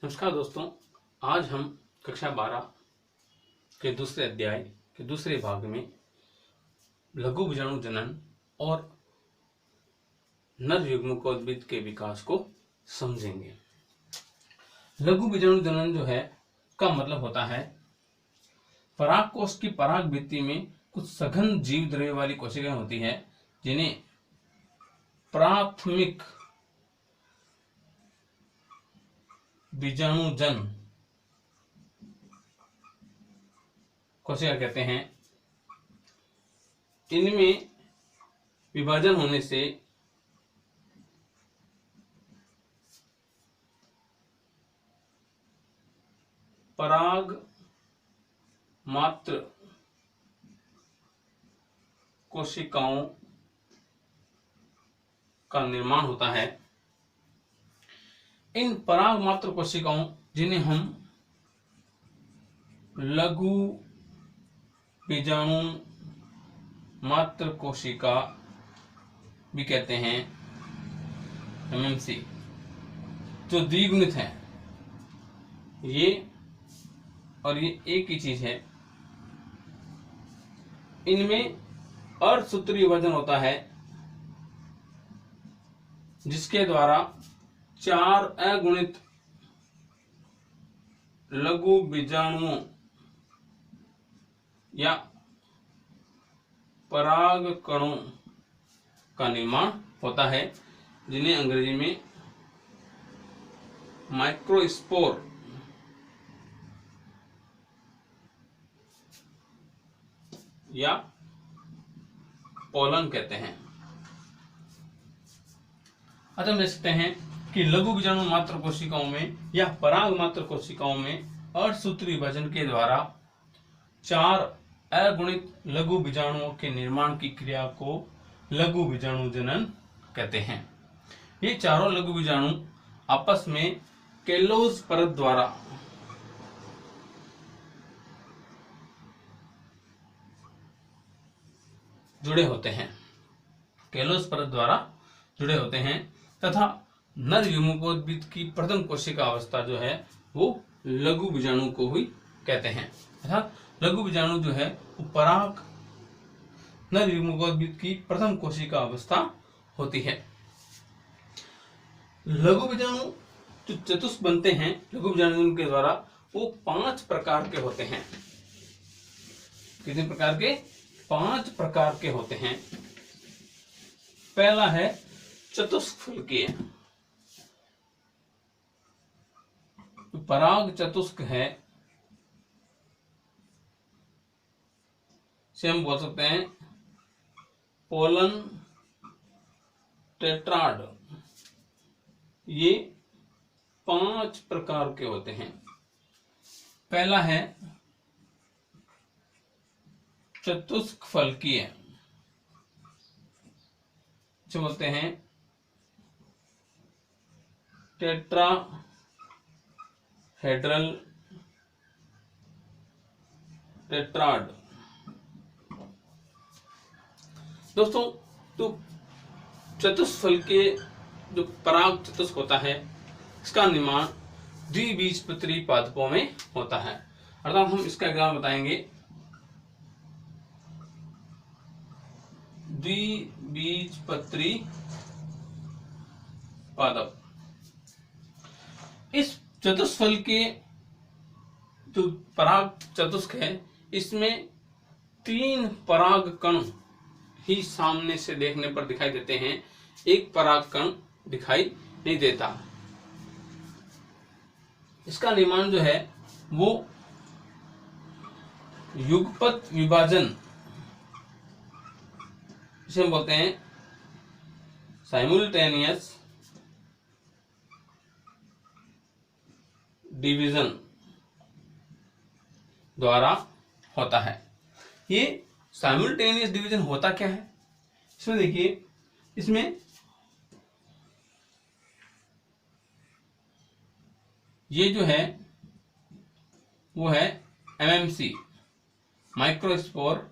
नमस्कार दोस्तों, आज हम कक्षा 12 के दूसरे अध्याय के दूसरे भाग में लघु बीजाणु जनन और नर युग्मकोद्भिद के विकास को समझेंगे। लघु बीजाणु जनन जो है का मतलब होता है परागकोश की पराग भित्ति में कुछ सघन जीव द्रव्य वाली कोशिकाएं होती है जिन्हें प्राथमिक बीजाणुजन कोशिका कहते हैं। इनमें विभाजन होने से पराग मात्र कोशिकाओं का निर्माण होता है। इन पराग मात्र कोशिकाओं जिन्हें हम लघु बीजाणु मात्र कोशिका भी कहते हैं, एमएमसी, जो द्विगुणित है, ये और ये एक ही चीज है। इनमें अर्धसूत्रीय विभाजन होता है जिसके द्वारा 4 अगुणित लघु बीजाणुओं या पराग कणों का निर्माण होता है, जिन्हें अंग्रेजी में माइक्रोस्पोर या पोलन कहते हैं। अतः हम देख सकते हैं कि लघु बीजाणु मात्र कोशिकाओं में या पराग मात्र कोशिकाओं में अर्धसूत्रीय विभाजन के द्वारा 4 अगुणित लघु बीजाणुओं के निर्माण की क्रिया को लघु बीजाणु जनन कहते हैं। ये चारों लघु बीजाणु आपस में केलोज परत द्वारा जुड़े होते हैं, केलोज परत द्वारा जुड़े होते हैं तथा नर युग्मकोद्भिद की प्रथम कोशिका अवस्था जो है वो लघु बीजाणु को ही कहते हैं। अर्थात लघु बीजाणु जो है वो पराग नर युग्मकोद्भिद की प्रथम कोशिका अवस्था होती है। लघु बीजाणु जो चतुष्क बनते हैं लघु बीजाणु के द्वारा, वो 5 प्रकार के होते हैं। कितने प्रकार के? 5 प्रकार के होते हैं। पहला है चतुष्क फलकीय। पराग चतुष्क है, से हम बोल सकते हैं पोलन टेट्राड। ये 5 प्रकार के होते हैं। पहला है चतुष्क फलकीय, जो बोलते हैं टेट्राहेड्रल टेट्राड। दोस्तों, तो चतुष्फलकीय जो पराग चतुष्क होता है, इसका निर्माण द्विबीजपत्री पादपों में होता है। अर्थात हम इसका एग्जाम्पल बताएंगे। द्विबीजपत्री पादप। इस चतुष्फल के जो पराग चतुष्क है, इसमें 3 पराग कण ही सामने से देखने पर दिखाई देते हैं, एक पराग कण दिखाई नहीं देता। इसका निर्माण जो है वो युगपत विभाजन, इसे हम बोलते हैं साइमल्टेनियस डिवीजन द्वारा होता है। ये साइमल्टेनियस डिवीजन होता क्या है? इसमें देखिए, इसमें ये जो है वो है एमएमसी, माइक्रोस्पोर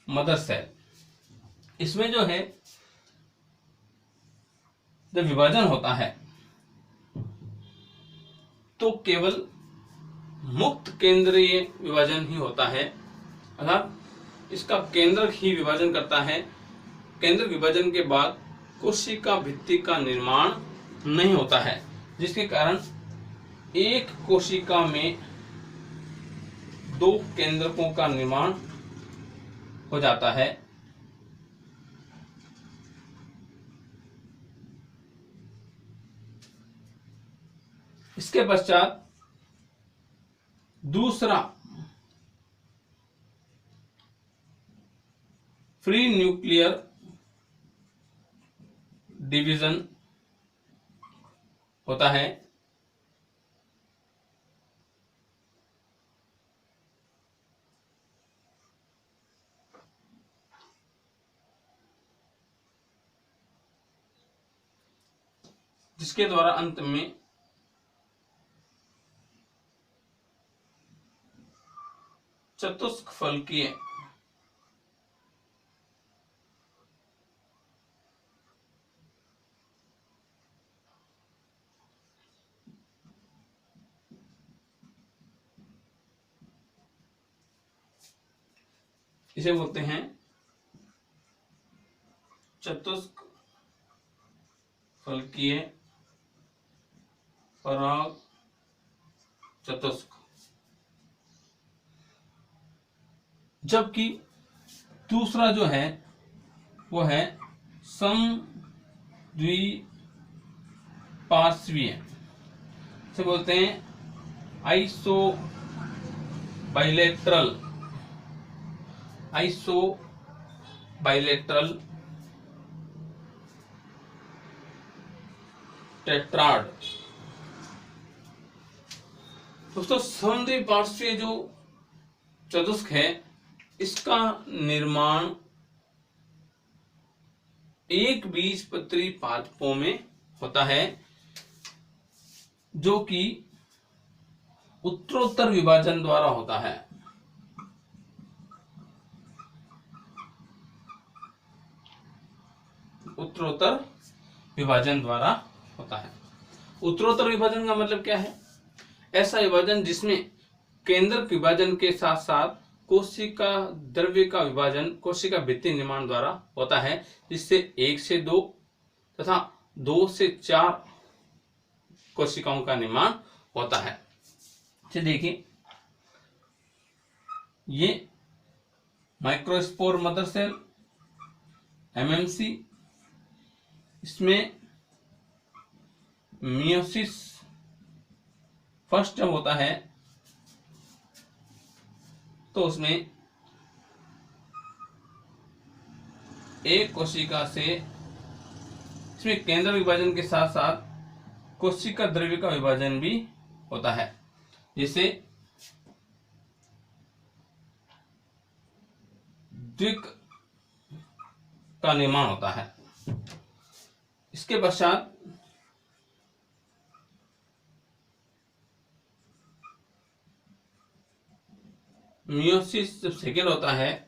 मदर सेल। इसमें जो है जब विभाजन होता है तो केवल मुक्त केंद्रीय विभाजन ही होता है, अर्थात इसका केंद्रक ही विभाजन करता है। केंद्रक विभाजन के बाद कोशिका भित्ति का निर्माण नहीं होता है, जिसके कारण एक कोशिका में दो केंद्रकों का निर्माण हो जाता है। इसके पश्चात दूसरा फ्री न्यूक्लियर डिवीजन होता है। जिसके द्वारा अंत में चतुष्फलकीय इसे बोलते हैं चतुष्फलकीय पराग चतुष्क। जबकि दूसरा जो है वो है समद्विपार्श्वीय, इसे बोलते हैं आइसो बाइलेटरल टेट्राड। दोस्तों समद्विपार्श्वीय जो चतुष्क है इसका निर्माण एक बीजपत्री पादपों में होता है, जो कि उत्तरोत्तर विभाजन द्वारा होता है। उत्तरोत्तर विभाजन द्वारा होता है। उत्तरोत्तर विभाजन का मतलब क्या है? ऐसा विभाजन जिसमें केंद्रक विभाजन के साथ साथ कोशिका द्रव्य का विभाजन कोशिका भित्ति निर्माण द्वारा होता है, जिससे 1 से 2 तथा 2 से 4 कोशिकाओं का निर्माण होता है। देखिए, ये माइक्रोस्पोर मदर सेल एमएमसी, इसमें मियोसिस फर्स्ट जब होता है तो उसमें एक कोशिका से इसमें केंद्र विभाजन के साथ साथ कोशिका द्रव्य का विभाजन भी होता है, जिसे द्विक का निर्माण होता है। इसके पश्चात मियोसिस जब सेकेंड होता है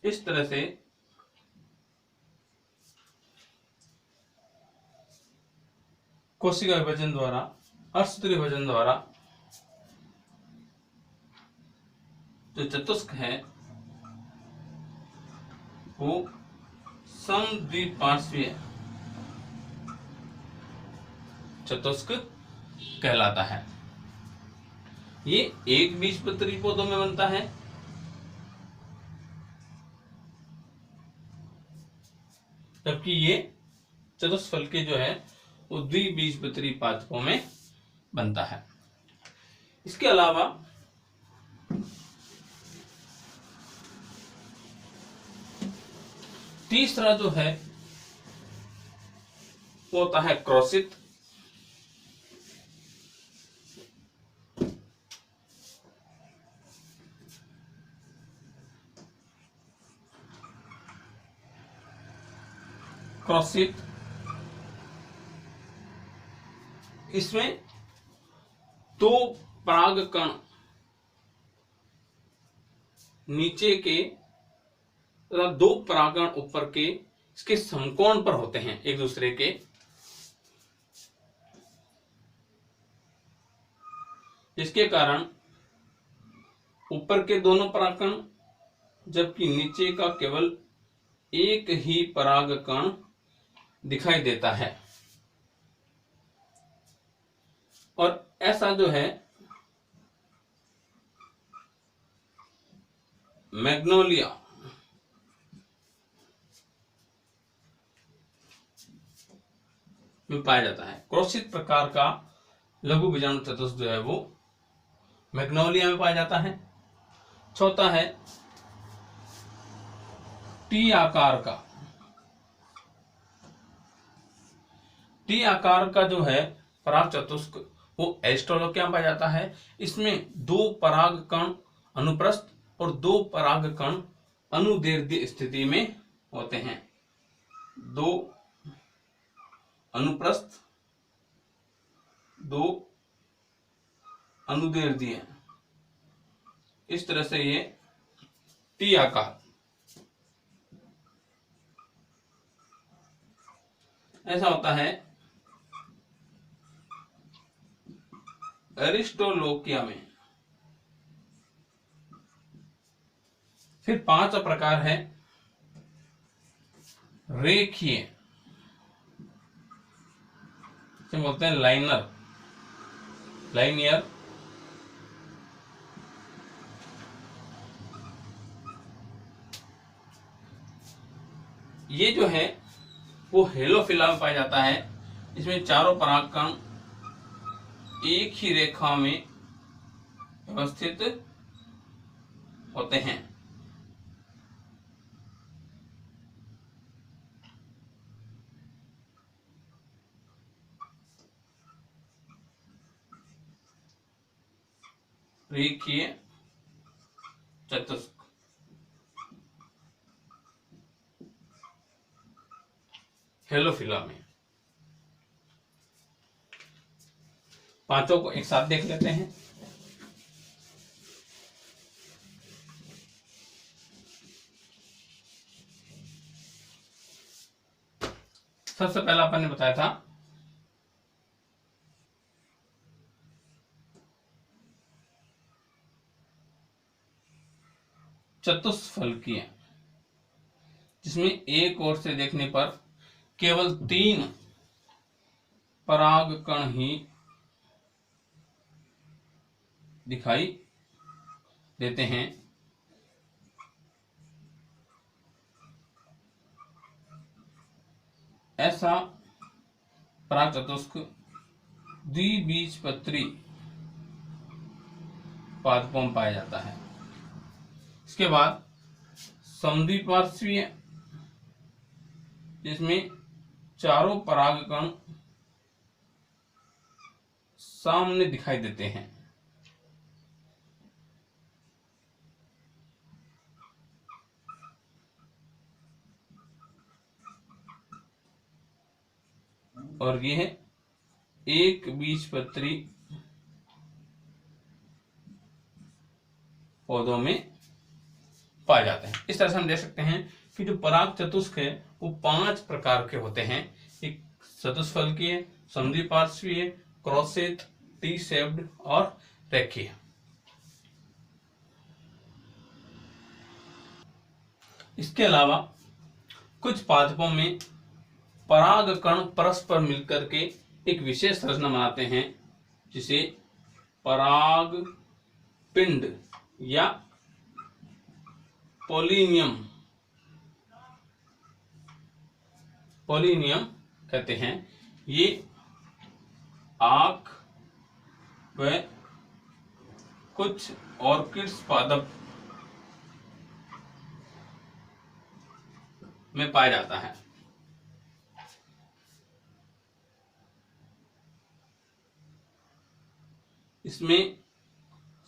इस तरह से कोशिका विभाजन द्वारा अर्धसूत्री विभाजन द्वारा जो चतुष्क है वो समद्विपार्श्वीय चतुष्क कहलाता है। ये एक बीजपत्री पौधों में बनता है, जबकि ये चतुष्फलकीय जो है वो द्विबीजपत्री पादपों में बनता है। इसके अलावा तीसरा जो है वो होता है क्रोशित। क्रॉसित, इसमें दो परागकण नीचे के तथा दो परागकण ऊपर के इसके समकोण पर होते हैं एक दूसरे के, इसके कारण ऊपर के दोनों परागकण जबकि नीचे का केवल एक ही परागकण दिखाई देता है। और ऐसा जो है मैग्नोलिया में पाया जाता है। क्रॉसित प्रकार का लघु बीजाणु चतुष्क जो है वो मैग्नोलिया में पाया जाता है। चौथा है टी आकार का। टी आकार का जो है पराग चतुष्क वो एरिस्टोलोकिया में पाया जाता है। इसमें दो परागकण अनुप्रस्थ और दो परागकण अनुदैर्ध्य स्थिति में होते हैं। दो अनुप्रस्थ, दो अनुदैर्ध्य, इस तरह से ये टी आकार। ऐसा होता है एरिस्टोलोकिया में। फिर पांचवा प्रकार है रेखीय, इसे बोलते हैं लाइनर, लाइनियर। ये जो है वो हेलोफिला में पाया जाता है। इसमें चारों परागकण एक ही रेखा में व्यवस्थित होते हैं। रेखीय चतुष्क। हेलोफिला में पांचों को एक साथ देख लेते हैं। सबसे पहला अपन ने बताया था चतुष्फलकीय, जिसमें एक ओर से देखने पर केवल तीन परागकण ही दिखाई देते हैं। ऐसा पराग चतुष्क द्विबीजपत्री पादपों में पाया जाता है। इसके बाद समद्विपार्श्वीय, जिसमें चारों परागकण सामने दिखाई देते हैं। और ये है एक बीजपत्री पौधों में पाए जाते हैं। इस तरह से हम देख सकते हैं कि जो पराग चतुष्क है वो 5 प्रकार के होते हैं। एक चतुष्फलकीय, समद्विपार्श्वीय, क्रॉसित, टी शेप्ड और रेखीय। इसके अलावा कुछ पादपों में परागकण परस्पर मिलकर के एक विशेष संरचना बनाते हैं, जिसे पराग पिंड या पोलिनियम कहते हैं। ये आक व कुछ ऑर्किड्स पादप में पाया जाता है। इसमें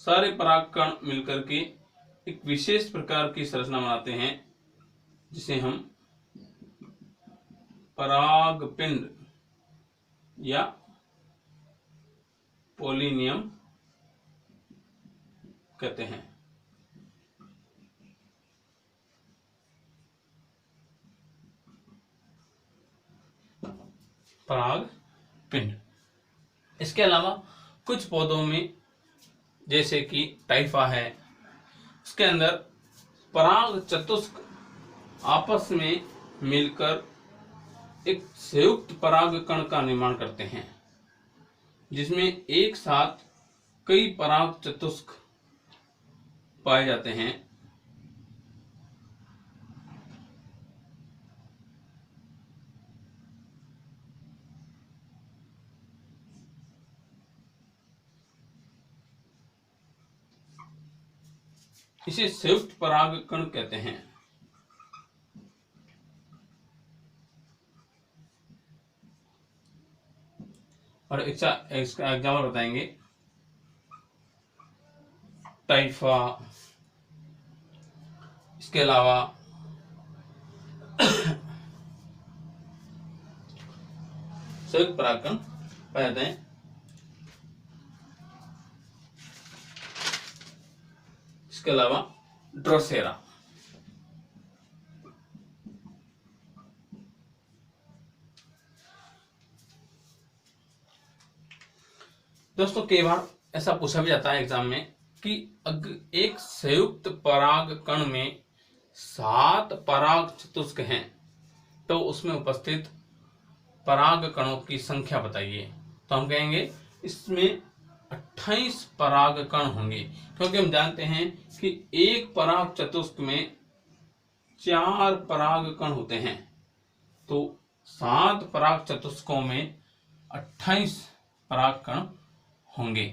सारे परागकण मिलकर के एक विशेष प्रकार की संरचना बनाते हैं, जिसे हम परागपिंड या पोलिनियम कहते हैं। परागपिंड। इसके अलावा कुछ पौधों में जैसे कि टाइफा है, उसके अंदर पराग चतुस्क आपस में मिलकर एक संयुक्त पराग कण का निर्माण करते हैं, जिसमें एक साथ कई पराग चतुस्क पाए जाते हैं। इसे संयुक्त पराग कण कहते हैं। और इसका एग्जाम्पल बताएंगे। टाइफा, इसके अलावा संयुक्त परागकण पाए जाते हैं। इसके अलावा ड्रोसेरा। दोस्तों, कई बार ऐसा पूछा भी जाता है एग्जाम में कि एक संयुक्त पराग कण में 7 पराग चतुस्क हैं, तो उसमें उपस्थित पराग कणों की संख्या बताइए। तो हम कहेंगे इसमें 28 पराग कण होंगे, क्योंकि हम जानते हैं कि एक पराग चतुस्क में 4 पराग कण होते हैं। तो 7 पराग चतुस्कों में 28 पराग कण होंगे।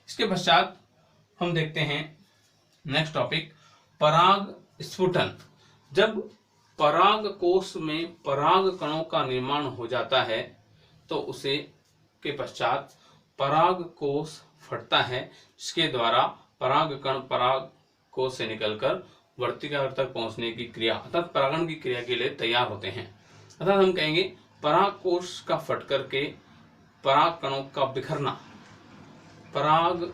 इसके पश्चात हम देखते हैं नेक्स्ट टॉपिक, पराग स्फुटन। जब पराग कोश में पराग कणों का निर्माण हो जाता है तो उसे के पश्चात पराग कोश फटता है, जिसके द्वारा पराग कण पराग कोश से निकलकर वर्तिका तक पहुंचने की क्रिया अर्थात परागण की क्रिया के लिए तैयार होते हैं। अर्थात हम कहेंगे पराग कोश का फट करके पराग कणों का बिखरना पराग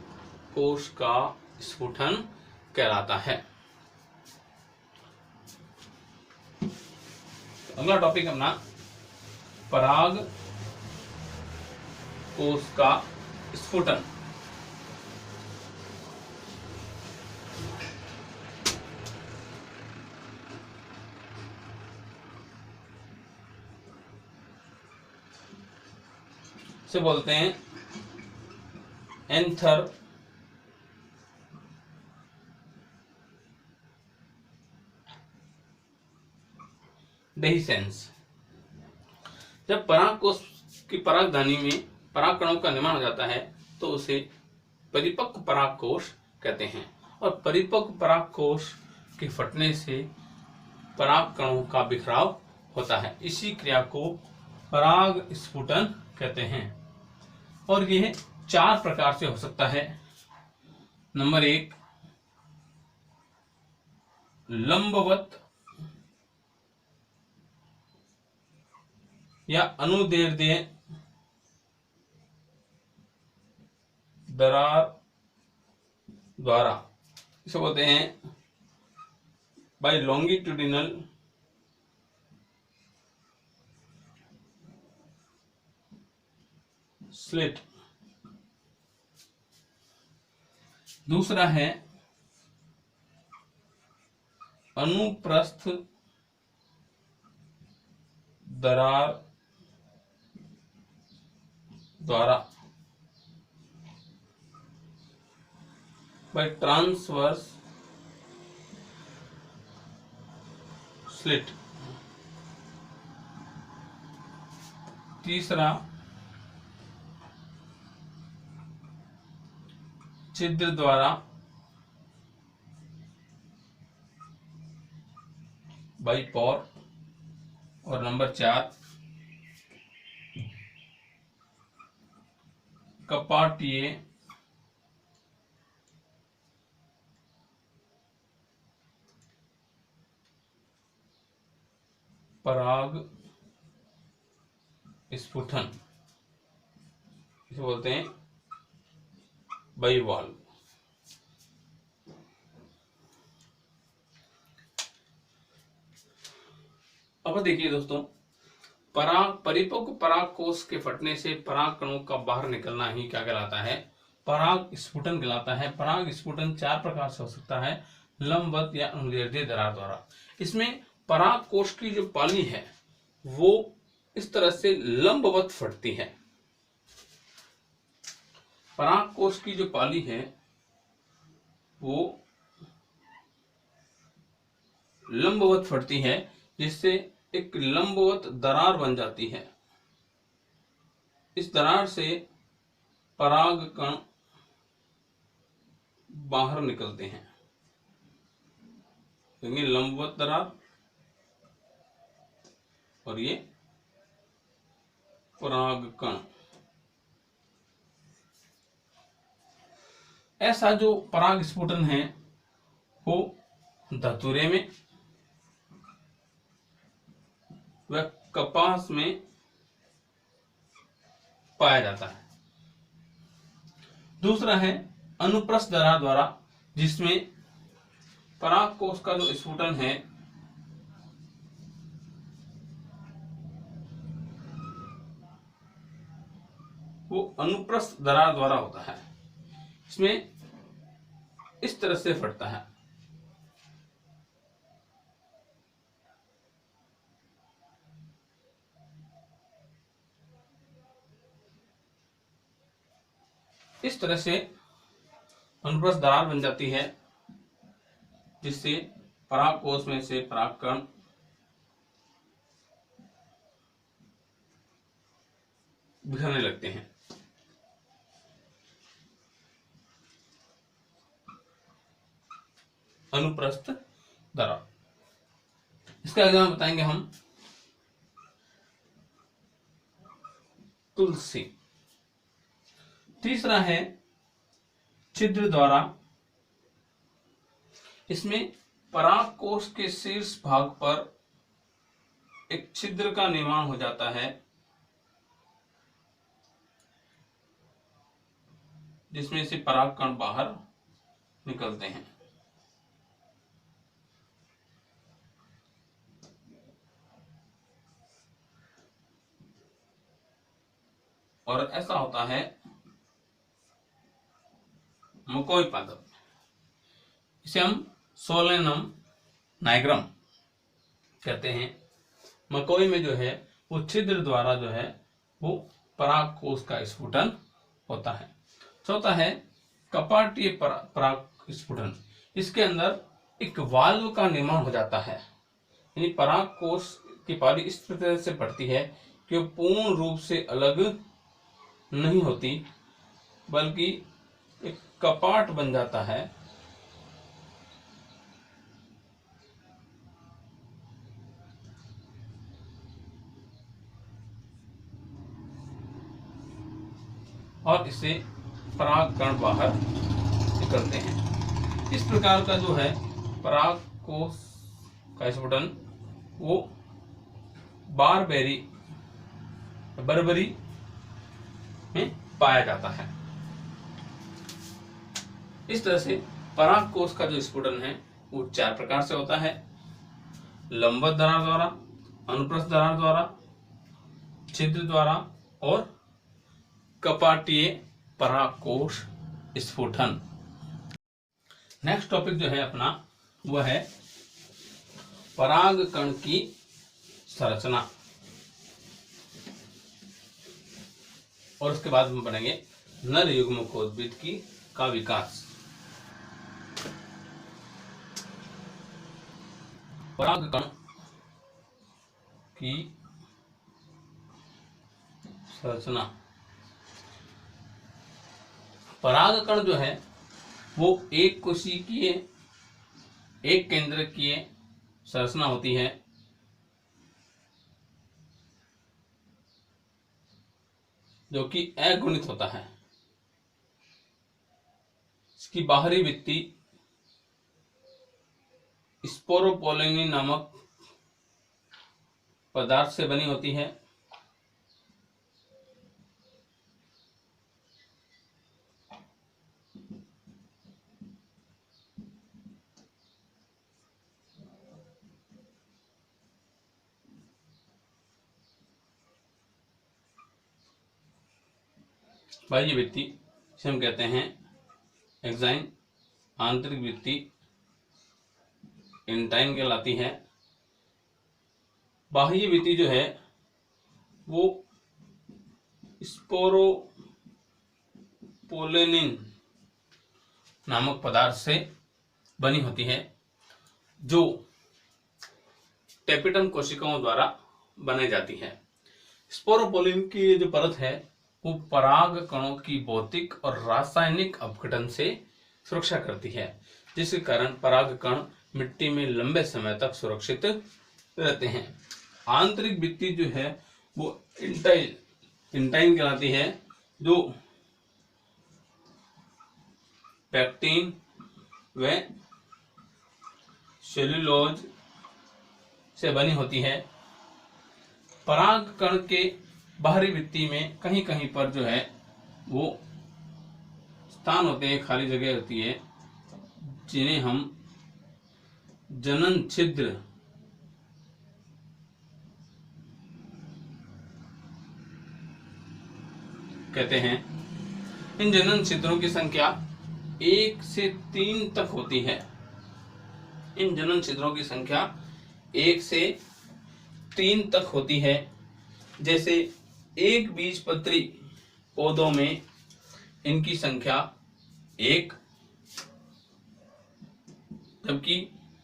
कोश का स्फुटन कहलाता है। अगला टॉपिक अपना पराग कोश का स्फुटन। से बोलते हैं एंथर डेहिसेंस। जब पराग कोश की परागधानी में पराग कणों का निर्माण हो जाता है तो उसे परिपक्व पराग कोश कहते हैं, और परिपक्व पराग कोश के फटने से पराग कणों का बिखराव होता है। इसी क्रिया को पराग स्फुटन कहते हैं। और यह 4 प्रकार से हो सकता है। नंबर 1, लंबवत या अनुदैर्ध्य दरार द्वारा, इसे बोलते हैं बाय लॉन्गिट्यूडिनल स्लिट। दूसरा है अनुप्रस्थ दरार द्वारा, बाय ट्रांसवर्स स्लिट। तीसरा छिद्र द्वारा, बाई पोर। और नंबर 4 कपाटीय पराग स्फुटन, इसे बोलते हैं बाइवाल्व। अब देखिए दोस्तों, परिपक्व पराग कोष के फटने से पराग कणों का बाहर निकलना ही क्या कहलाता है? पराग स्फुटन कहलाता है। पराग स्फुटन 4 प्रकार से हो सकता है, लंबवत या अनुदैर्ध्य दरार द्वारा। इसमें पराग कोष की जो पाली है वो इस तरह से लंबवत फटती है। पराग कोष की जो पाली है वो लंबवत फटती है, जिससे एक लंबवत दरार बन जाती है। इस दरार से पराग कण बाहर निकलते हैं। देखिए, लंबवत दरार और ये पराग कण। ऐसा जो पराग स्फुटन है वो धतूरे में व कपास में पाया जाता है। दूसरा है अनुप्रस्थ दरार द्वारा, जिसमें पराग कोष का जो स्फुटन है वो अनुप्रस्थ दरार द्वारा होता है। इसमें इस तरह से फटता है। इस तरह से अनुप्रस्थ दरार बन जाती है, जिससे पराग कोष में से परागकण बिखरने लगते हैं। अनुप्रस्थ दरार, इसका एग्जाम्पल बताएंगे हम। तुलसी। तीसरा है छिद्र द्वारा। इसमें पराग कोष के शीर्ष भाग पर एक छिद्र का निर्माण हो जाता है, जिसमें से परागकण बाहर निकलते हैं। और ऐसा होता है मकोई पादप। इसे हम सोलेनम नाइग्रम कहते हैं। मकोई में जो है वो छिद्र द्वारा जो है वो पराग कोष का स्फुटन होता है। चौथा है कपाटीय पराग स्फुटन। इसके अंदर एक वाल्व का निर्माण हो जाता है, यानी पराग कोष की पाली इस तरह से बढ़ती है कि वो पूर्ण रूप से अलग नहीं होती, बल्कि एक कपाट बन जाता है। और इससे परागकण बाहर निकलते हैं। इस प्रकार का जो है पराग कोष का स्फुटन वो बरबरी में पाया जाता है। इस तरह से पराग कोष का जो स्फुटन है वो 4 प्रकार से होता है, लंबवत दरार द्वारा, अनुप्रस्थ दरार द्वारा, छिद्र द्वारा और कपाटीय पराग कोष स्फुटन। नेक्स्ट टॉपिक जो है अपना वह है परागकण की संरचना, और उसके बाद हम पढ़ेंगे नर युग्मकोद्भिद का विकास। परागकण की संरचना। परागकण जो है वो एक कोशिकीय, एक केंद्रकीय संरचना होती है, जो कि अगुणित होता है। इसकी बाहरी भित्ति स्पोरोपोलिनी नामक पदार्थ से बनी होती है। बाह्य भित्ति से हम कहते हैं एग्जाइन, आंतरिक भित्ति इंटाइन कहलाती है। बाह्य भित्ति जो है वो स्पोरोपोलेनिन नामक पदार्थ से बनी होती है, जो टेपिटम कोशिकाओं द्वारा बनाई जाती है। स्पोरोपोलिन की जो परत है वो पराग कणों की भौतिक और रासायनिक अपघटन से सुरक्षा करती है, जिसके कारण पराग कण मिट्टी में लंबे समय तक सुरक्षित रहते हैं। आंतरिक भित्ति जो है वो इंटाइन कहलाती है, जो पैक्टिन व सेल्यूलोज से बनी होती है। पराग कण के बाहरी भित्ति में कहीं कहीं पर जो है वो स्थान होते हैं, खाली जगह होती है, जिन्हें हम जनन छिद्र कहते हैं। इन जनन छिद्रों की संख्या 1 से 3 तक होती है। इन जनन छिद्रों की संख्या 1 से 3 तक होती है। जैसे एक बीजपत्री पौधों में इनकी संख्या 1, जबकि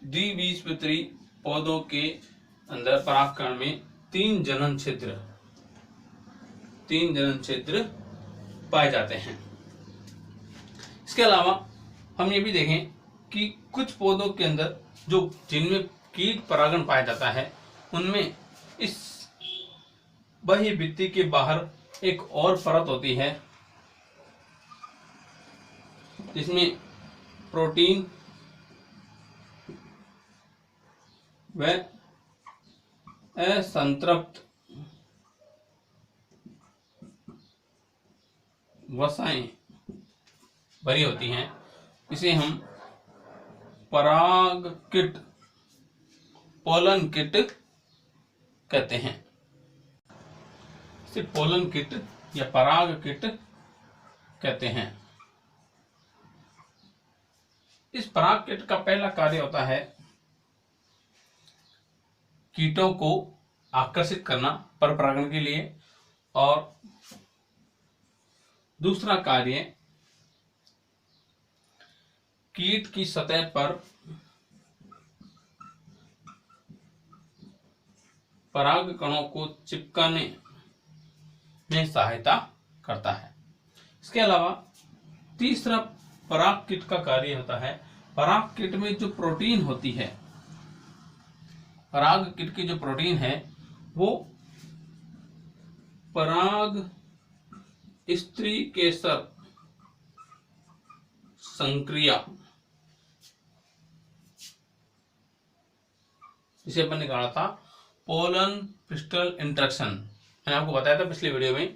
द्विबीजपत्री पौधों के अंदर परागकण में 3 जनन छिद्र पाए जाते हैं। इसके अलावा हम ये भी देखें कि कुछ पौधों के अंदर जिनमें कीट परागण पाया जाता है, उनमें इस बाह्य भित्ति के बाहर एक और परत होती है, जिसमें प्रोटीन व असंतृप्त वसाएं भरी होती हैं। इसे हम पराग किट, पोलन किट कहते हैं। इसे पोलन किट या पराग किट कहते हैं। इस पराग किट का पहला कार्य होता है कीटों को आकर्षित करना परपरागण के लिए, और दूसरा कार्य कीट की सतह पर पराग कणों को चिपकाने में सहायता करता है। इसके अलावा तीसरा पराग किट का कार्य होता है, पराग किट में जो प्रोटीन होती है, पराग किट की जो प्रोटीन है वो पराग स्त्री केसर संक्रिया, इसे अपन ने कहा था पोलन पिस्टल इंटरेक्शन। मैंने आपको बताया था पिछले वीडियो में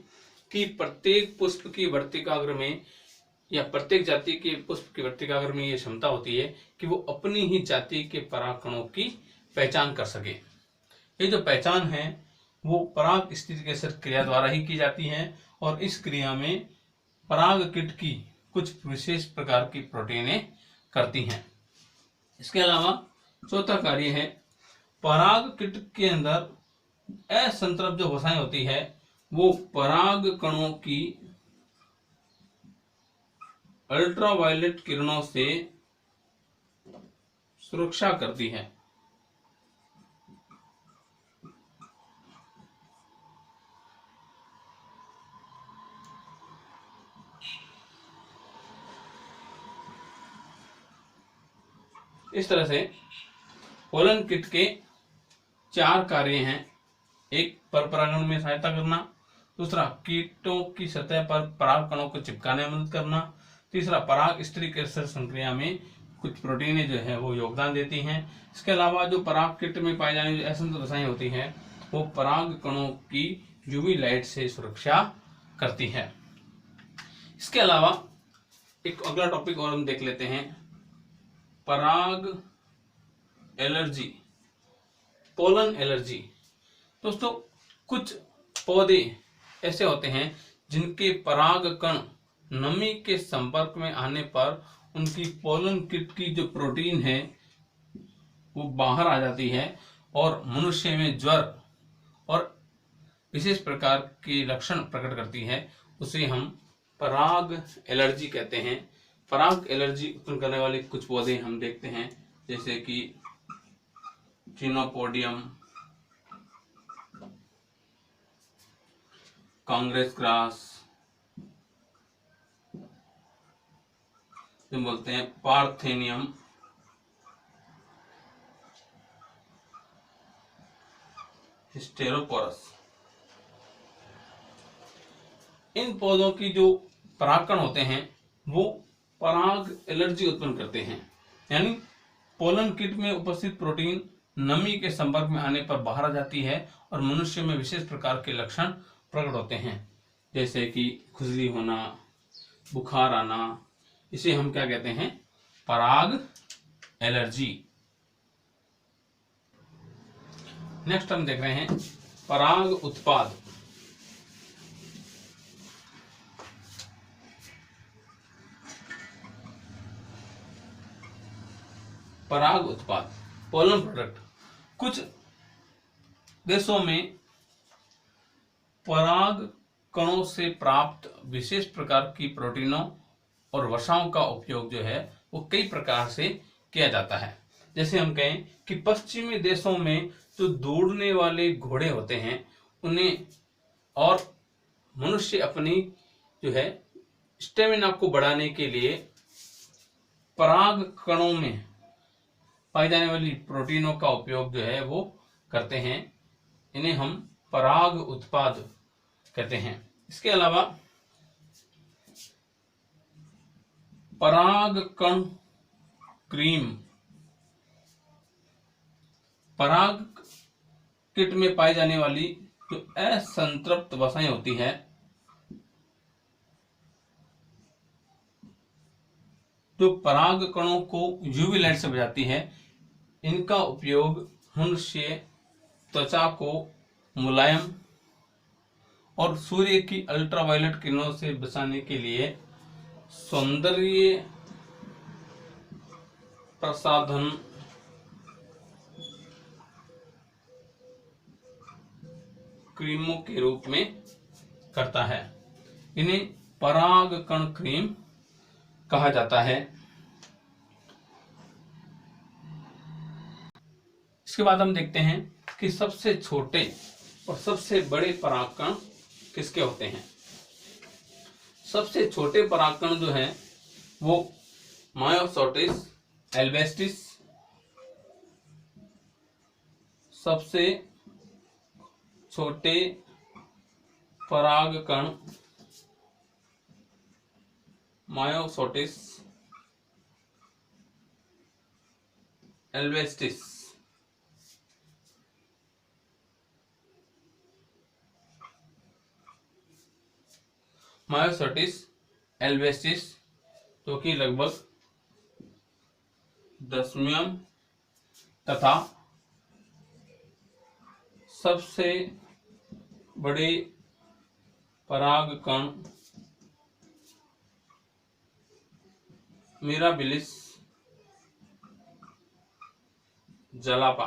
कि प्रत्येक पुष्प की वर्तिकाग्र में या प्रत्येक जाति के पुष्प की वर्तिकाग्र में ये क्षमता होती है कि वो अपनी ही जाति के परागकणों की पहचान कर सके। ये जो पहचान है वो पराग स्त्री केसर क्रिया द्वारा ही की जाती है, और इस क्रिया में पराग किट की कुछ विशेष प्रकार की प्रोटीनें करती हैं। इसके अलावा चौथा कार्य है पराग किट के अंदर असंतृप्त जो वसाएं होती है वो पराग कणों की अल्ट्रावायलेट किरणों से सुरक्षा करती है। इस तरह से पोलन किट के 4 कार्य हैं। एक, परपरागण में सहायता करना, दूसरा कीटों की सतह पर पराग कणों को चिपकाने में मदद करना, तीसरा पराग स्त्री केसर संक्रिया में कुछ प्रोटीनें जो है वो योगदान देती हैं। इसके अलावा जो पराग किट में पाए जाने जो असंतृप्त वसाएं होती हैं वो पराग कणों की यूवी लाइट से सुरक्षा करती है। इसके अलावा एक अगला टॉपिक और हम देख लेते हैं, पराग एलर्जी, पोलन एलर्जी। दोस्तों, कुछ पौधे ऐसे होते हैं जिनके पराग कण नमी के संपर्क में आने पर उनकी पोलन किट की जो प्रोटीन है वो बाहर आ जाती है और मनुष्य में ज्वर और विशेष प्रकार के लक्षण प्रकट करती है। उसे हम पराग एलर्जी कहते हैं। पराग एलर्जी उत्पन्न करने वाले कुछ पौधे हम देखते हैं, जैसे कि चिनोपोडियम, कांग्रेस ग्रास, जो बोलते हैं पार्थेनियम, हिस्टेरोपोरस। इन पौधों की जो परागकण होते हैं वो पराग एलर्जी उत्पन्न करते हैं, यानी पोलन किट में उपस्थित प्रोटीन नमी के संपर्क में आने पर बाहर आ जाती है और मनुष्य में विशेष प्रकार के लक्षण प्रकट होते हैं, जैसे कि खुजली होना, बुखार आना। इसे हम क्या कहते हैं, पराग एलर्जी। नेक्स्ट हम देख रहे हैं पराग उत्पाद। पराग उत्पाद, पोलन प्रोडक्ट। कुछ देशों में पराग कणों से प्राप्त विशेष प्रकार की प्रोटीनों और वसाओं का उपयोग जो है वो कई प्रकार से किया जाता है। जैसे हम कहें कि पश्चिमी देशों में जो दौड़ने वाले घोड़े होते हैं उन्हें और मनुष्य अपनी जो है स्टेमिना को बढ़ाने के लिए पराग कणों में पाई जाने वाली प्रोटीनों का उपयोग जो है वो करते हैं। इन्हें हम पराग उत्पाद कहते हैं। इसके अलावा पराग कण क्रीम, पराग किट में पाई जाने वाली जो असंतृप्त वसाएं होती है, जो पराग कणों को यूवी लाइट से बचाती है, इनका उपयोग मनुष्य त्वचा को मुलायम और सूर्य की अल्ट्रावायलेट किरणों से बचाने के लिए सौंदर्य प्रसाधन क्रीमों के रूप में करता है। इन्हें पराग कण क्रीम कहा जाता है। इसके बाद हम देखते हैं कि सबसे छोटे और सबसे बड़े परागकण किसके होते हैं। सबसे छोटे परागकण जो है वो मायोसोटिस एल्वेस्टिस, सबसे छोटे परागकण मायोसोटिस एल्वेस्टिस। मायोसोटिस एल्वेस्टिस जो कि लगभग 10वीं तथा सबसे बड़े परागकण मिराबिलिस जलापा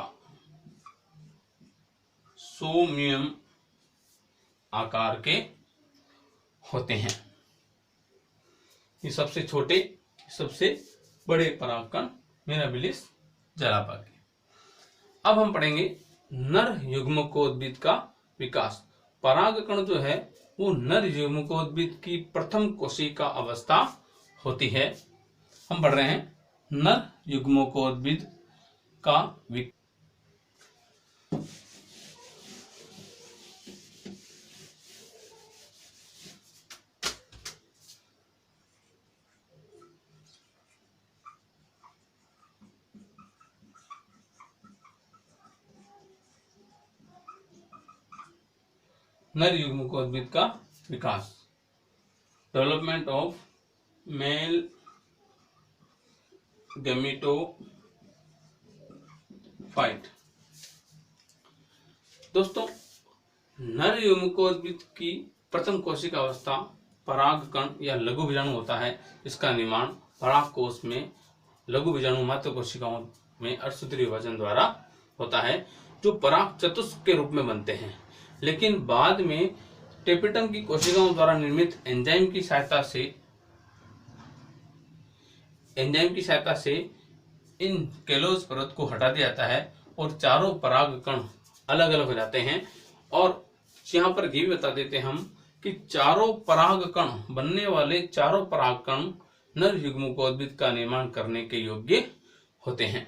सोमियम आकार के होते हैं। ये सबसे छोटे सबसे बड़े परागकण मिराबिलिस जलापा के। अब हम पढ़ेंगे नर युग्मकोद्भिद का विकास। परागकण जो है वो नर युग्मकोद्भिद की प्रथम कोशिका अवस्था होती है। हम पढ़ रहे हैं नर युग्मकोद्भिद का विकास। नर युग्मकोद्भिद का विकास, डेवलपमेंट ऑफ मेल गैमेटोफाइट। दोस्तों, नर युग्मकोद्भिद की प्रथम कोशिका अवस्था परागकण या लघु बीजाणु होता है। इसका निर्माण पराग कोश में लघु बीजाणु मात्र कोशिकाओं में अर्धसूत्री विभाजन द्वारा होता है, जो पराग चतुष्क के रूप में बनते हैं। लेकिन बाद में टेपिटम की कोशिकाओं द्वारा निर्मित एंजाइम की सहायता से इन केलोज परत को हटा दिया जाता है और चारों परागकण अलग अलग हो जाते हैं। और यहाँ पर ये भी बता देते हम कि चारों परागकण बनने वाले चारों परागकण नर युग्मकोद्भिद का निर्माण करने के योग्य होते हैं।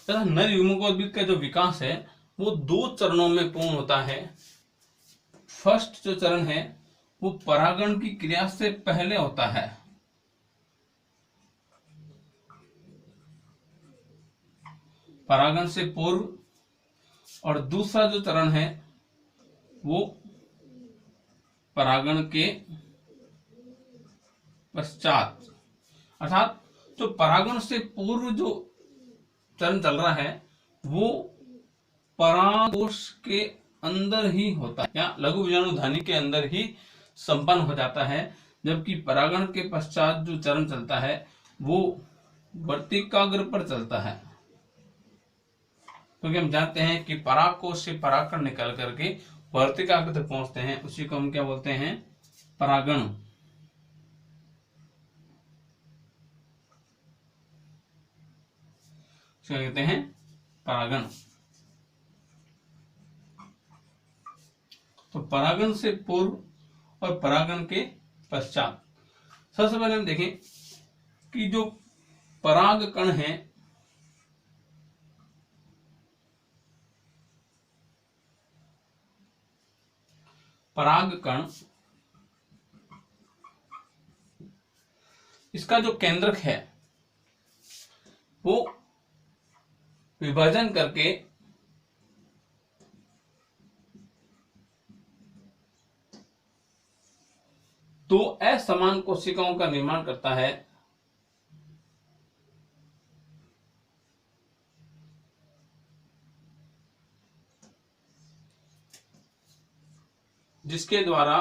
तथा नर युग्मकोद्भिद का जो विकास है वो 2 चरणों में पूर्ण होता है। फर्स्ट जो चरण है वो परागण की क्रिया से पहले होता है। परागण से पूर्व। और दूसरा जो चरण है वो परागण के पश्चात, अर्थात जो परागण से पूर्व जो चरण चल रहा है वो परागकोश के अंदर ही होता है या लघु बीजाणु धानी के अंदर ही संपन्न हो जाता है। जबकि परागण के पश्चात जो चरण चलता है वो वर्तिकाग्र पर चलता है, क्योंकि हम जानते हैं कि परागकोश से परागकण निकल करके वर्तिकाग्र तक पहुंचते हैं। उसी को हम क्या बोलते हैं? परागण। कहते हैं परागण। तो परागण से पूर्व और परागण के पश्चात, सबसे पहले हम देखें कि जो परागकण है परागकण, इसका जो केंद्रक है वो विभाजन करके दो असमान कोशिकाओं का निर्माण करता है, जिसके द्वारा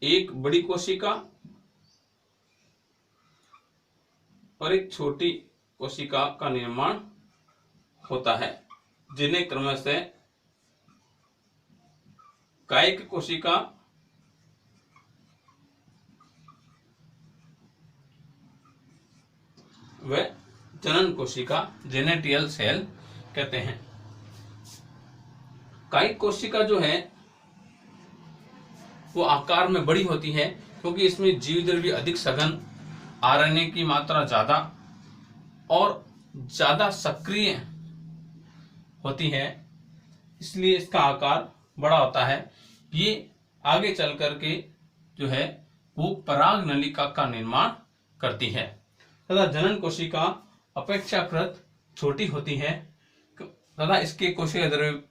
एक बड़ी कोशिका और एक छोटी कोशिका का निर्माण होता है, जिन्हें क्रमशः कायिक कोशिका व जनन कोशिका जेनेटियल सेल कहते हैं। कायिक कोशिका जो है वो आकार में बड़ी होती है, क्योंकि इसमें जीवद्रव्य अधिक सघन, आरएनए की मात्रा ज्यादा और ज्यादा सक्रिय होती है, इसलिए इसका आकार बड़ा होता है। ये आगे चल करके जो है वो पराग नलिका का निर्माण करती है। तथा जनन कोशिका अपेक्षाकृत छोटी होती है तथा इसके कोशिका द्रव्य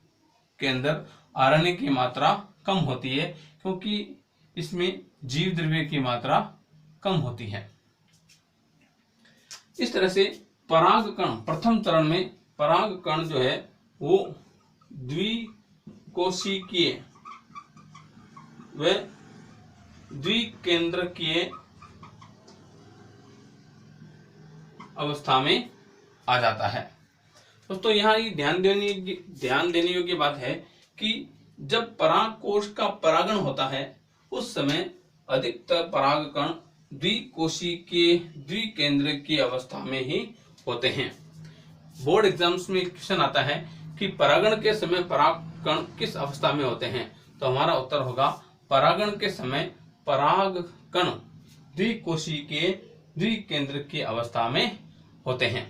के अंदर आरएनए की मात्रा कम होती है, क्योंकि इसमें जीव द्रव्य की मात्रा कम होती है। इस तरह से परागकण, प्रथम चरण में परागकण जो है वो द्विकोशिकीय व द्विकेंद्रकीय अवस्था में आ जाता है। दोस्तों, यहाँ ये ध्यान देने योग्य बात है कि जब परागकोश का परागण होता है उस समय अधिकतर परागकण द्विकोशिकीय द्विकेंद्रकीय अवस्था में ही होते हैं। बोर्ड एग्जाम्स में क्वेश्चन आता है कि परागण के समय परागकण किस अवस्था में होते हैं, तो हमारा उत्तर होगा परागण के समय परागकण द्विकोशिकीय द्विकेंद्रकीय अवस्था में होते हैं।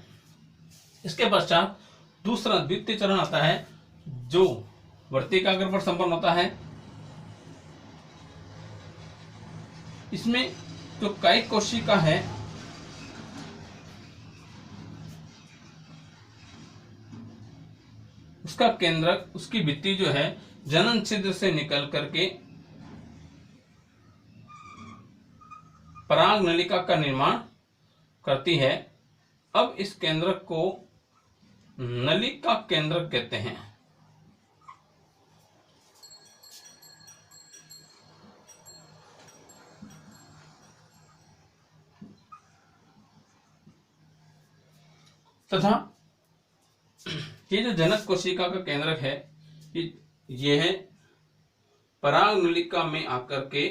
इसके पश्चात दूसरा द्वितीय चरण आता है जो वर्तिकाग्र पर संपन्न होता है। इसमें जो कायिक कोशिका है उसका केंद्रक, उसकी भित्ति जो है जनन छिद्र से निकल करके पराग नलिका का निर्माण करती है। अब इस केंद्रक को नलिका केंद्रक कहते हैं। तथा ये जो जनक कोशिका का केंद्रक है, यह पराग नलिका में आकर के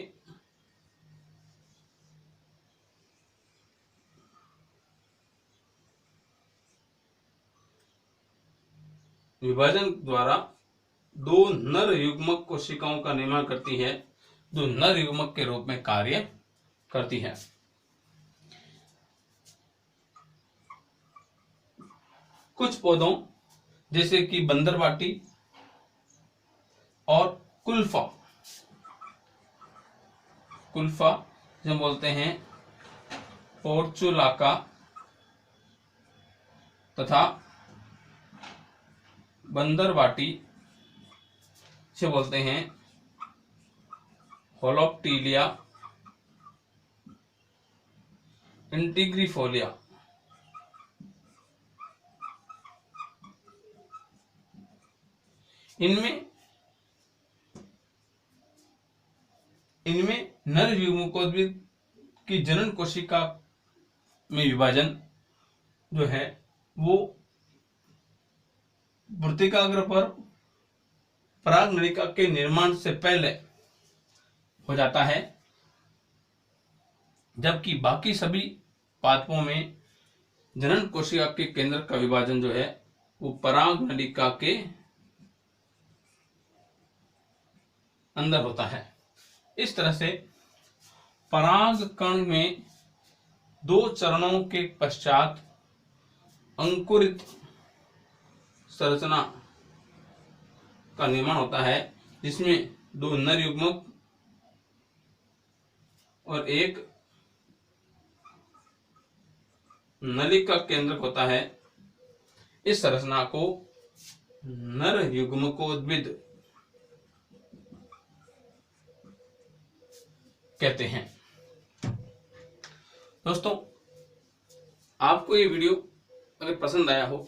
विभाजन द्वारा दो नर युग्मक कोशिकाओं का निर्माण करती है, जो नर युग्मक के रूप में कार्य करती है। कुछ पौधों जैसे कि बंदरबाटी और कुल्फा जो बोलते हैं पोर्चुलाका तथा बंदरबाटी से बोलते हैं होलोप्टीलिया इंटीग्रिफोलिया। इनमें नर युग्मकोद्भिद की जनन कोशिका में विभाजन जो है वो वृत्तिकाग्र पर पराग नलिका के निर्माण से पहले हो जाता है, जबकि बाकी सभी पादपों में जनन कोशिका के केंद्र का विभाजन जो है वो पराग नलिका के अंदर होता है। इस तरह से पराग कण में दो चरणों के पश्चात अंकुरित संरचना का निर्माण होता है, जिसमें दो नर युग्मक और एक नलिका केंद्रक होता है। इस संरचना को नर युग्मकोद्भिद कहते हैं। दोस्तों, आपको ये वीडियो अगर पसंद आया हो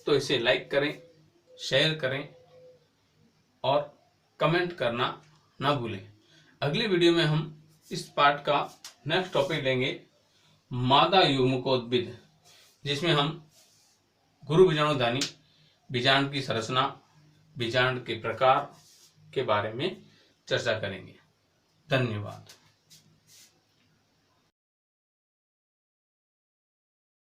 तो इसे लाइक करें, शेयर करें और कमेंट करना ना भूलें। अगले वीडियो में हम इस पार्ट का नेक्स्ट टॉपिक लेंगे मादा युग्मकोद्भिद, जिसमें हम गुरु बीजाणुधानी बीजांड की संरचना, बीजांड के प्रकार के बारे में चर्चा करेंगे। धन्यवाद।